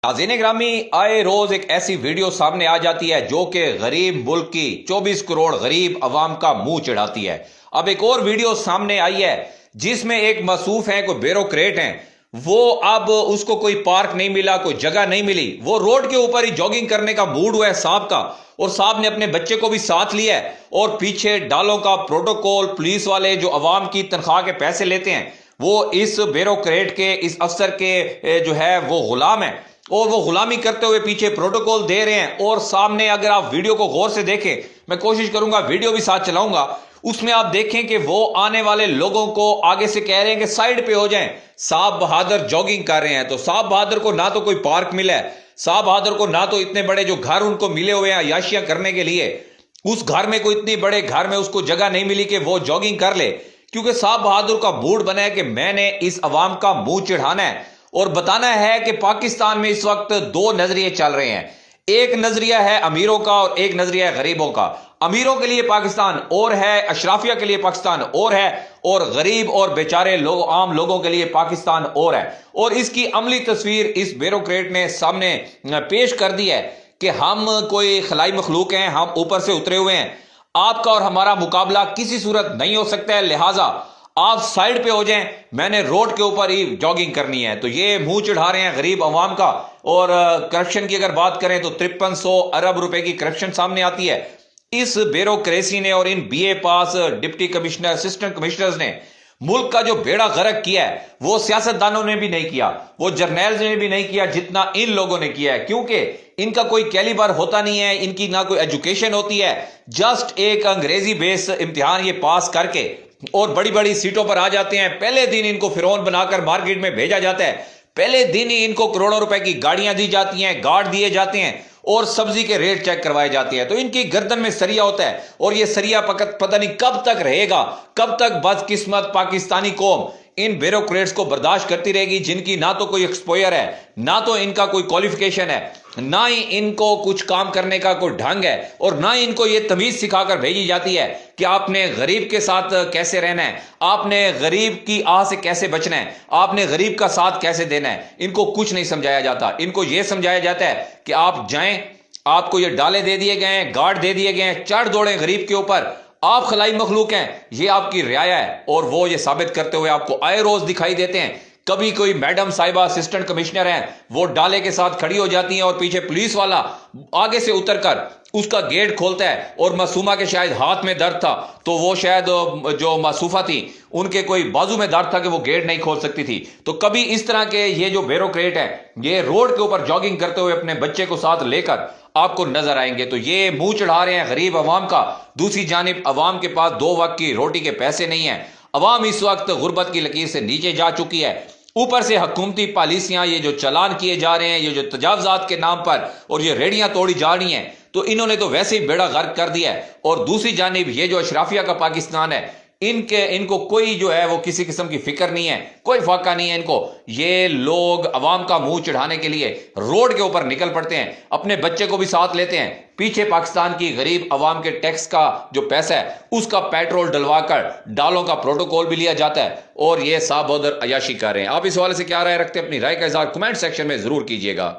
नाज़रीन ग्रामी, आए रोज एक ऐसी वीडियो सामने आ जाती है जो कि गरीब मुल्क की 24 करोड़ गरीब अवाम का मुंह चढ़ाती है। अब एक और वीडियो सामने आई है जिसमें एक मसूफ है, कोई ब्यूरोक्रेट हैं, वो अब उसको कोई पार्क नहीं मिला, कोई जगह नहीं मिली, वो रोड के ऊपर ही जॉगिंग करने का मूड हुआ है साहब का, और साहब ने अपने बच्चे को भी साथ लिया है और पीछे डालों का प्रोटोकॉल, पुलिस वाले जो अवाम की तनख्वाह के पैसे लेते हैं वो इस ब्यूरोक्रेट के, इस अफसर के जो है वो गुलाम है और वो गुलामी करते हुए पीछे प्रोटोकॉल दे रहे हैं। और सामने अगर आप वीडियो को गौर से देखें, मैं कोशिश करूंगा वीडियो भी साथ चलाऊंगा, उसमें आप देखें कि वो आने वाले लोगों को आगे से कह रहे हैं कि साइड पे हो जाएं। साहब बहादुर जॉगिंग कर रहे हैं, तो साहब बहादुर को ना तो कोई पार्क मिला है, साहब बहादुर को ना तो इतने बड़े जो घर उनको मिले हुए हैं अयाशियां करने के लिए, उस घर में कोई इतनी बड़े घर में उसको जगह नहीं मिली कि वो जॉगिंग कर ले, क्योंकि साहब बहादुर का मूड बना है कि मैंने इस अवाम का मुंह चिढ़ाना है और बताना है कि पाकिस्तान में इस वक्त दो नजरिए चल रहे हैं। एक नजरिया है अमीरों का और एक नजरिया है गरीबों का। अमीरों के लिए पाकिस्तान और है, अशराफिया के लिए पाकिस्तान और है, और गरीब और बेचारे लोग, आम लोगों के लिए पाकिस्तान और है। और इसकी अमली तस्वीर इस ब्यूरोक्रेट ने सामने पेश कर दी है कि हम कोई खलाई मखलूक हैं, हम ऊपर से उतरे हुए हैं, आपका और हमारा मुकाबला किसी सूरत नहीं हो सकता है, लिहाजा आप साइड पे हो जाएं, मैंने रोड के ऊपर ही जॉगिंग करनी है। तो ये मुंह चढ़ा रहे हैं गरीब अवाम का। और करप्शन की अगर बात करें तो 5300 अरब रुपए की करप्शन सामने आती है इस ब्यूरोक्रेसी ने और इन बीए पास डिप्टी कमिश्नर, असिस्टेंट कमिश्नर्स ने। मुल्क का जो बेड़ा गर्क किया है वो सियासतदानों ने भी नहीं किया, वो जर्नैल्स ने भी नहीं किया जितना इन लोगों ने किया है, क्योंकि इनका कोई कैलिबर होता नहीं है, इनकी ना कोई एजुकेशन होती है, जस्ट एक अंग्रेजी बेस इम्तिहान ये पास करके और बड़ी बड़ी सीटों पर आ जाते हैं। पहले दिन इनको फिरौन बनाकर मार्केट में भेजा जाता है, पहले दिन ही इनको करोड़ों रुपए की गाड़ियां दी जाती हैं, गार्ड दिए जाते हैं और सब्जी के रेट चेक करवाए जाते हैं। तो इनकी गर्दन में सरिया होता है और ये सरिया पता नहीं कब तक रहेगा, कब तक बदकिस्मत पाकिस्तानी कौम इन ब्यूरोक्रेट्स को बर्दाश्त करती रहेगी, जिनकी ना तो कोई एक्सपोयर है, ना तो इनका कोई क्वालिफिकेशन है, ना ही इनको कुछ काम करने का कोई ढंग है, और ना ही इनको ये तमीज सिखाकर भेजी जाती है कि आपने गरीब के साथ कैसे रहना है, आपने गरीब की आह से कैसे बचना है, आपने गरीब का साथ कैसे देना है। इनको कुछ नहीं समझाया जाता। इनको यह समझाया जाता है कि आप जाएं, आपको ये डाले दे दिए गए हैं, गार्ड दे दिए गए हैं, चढ़ दौड़े गरीब के ऊपर, आप खलाई मखलूक हैं, ये आपकी रियाया है। और वो ये साबित करते हुए आपको आए रोज दिखाई देते हैं। कभी कोई मैडम साहिबा असिस्टेंट कमिश्नर हैं, वो डाले के साथ खड़ी हो जाती हैं और पीछे पुलिस वाला आगे से उतरकर उसका गेट खोलता है, और मासूमा के शायद हाथ में दर्द था तो वो शायद जो मासूफा थी उनके कोई बाजू में दर्द था कि वो गेट नहीं खोल सकती थी। तो कभी इस तरह के ये जो ब्यूरोक्रेट है ये रोड के ऊपर जॉगिंग करते हुए अपने बच्चे को साथ लेकर आपको नजर आएंगे। तो ये मुंह चढ़ा रहे हैं गरीब अवाम का। दूसरी जानिब अवाम के पास दो वक्त की रोटी के पैसे नहीं है, अवाम इस वक्त गुर्बत की लकीर से नीचे जा चुकी है। ऊपर से हुकूमती पॉलिसियां, ये जो चलान किए जा रहे हैं, ये जो तजावजात के नाम पर और ये रेडियां तोड़ी जा रही हैं, तो इन्होंने तो वैसे ही बेड़ा गर्क कर दिया है। और दूसरी जानिब ये जो अशराफिया का पाकिस्तान है, इनको कोई जो है वो किसी किस्म की फिक्र नहीं है, कोई फाका नहीं है इनको। ये लोग अवाम का मुंह चढ़ाने के लिए रोड के ऊपर निकल पड़ते हैं, अपने बच्चे को भी साथ लेते हैं, पीछे पाकिस्तान की गरीब अवाम के टैक्स का जो पैसा है उसका पेट्रोल डलवाकर डालों का प्रोटोकॉल भी लिया जाता है, और ये साहब बहादुर अयाशी कर रहे हैं। आप इस हवाले से क्या राय रखते हैं? अपनी राय का इजहार कमेंट सेक्शन में जरूर कीजिएगा।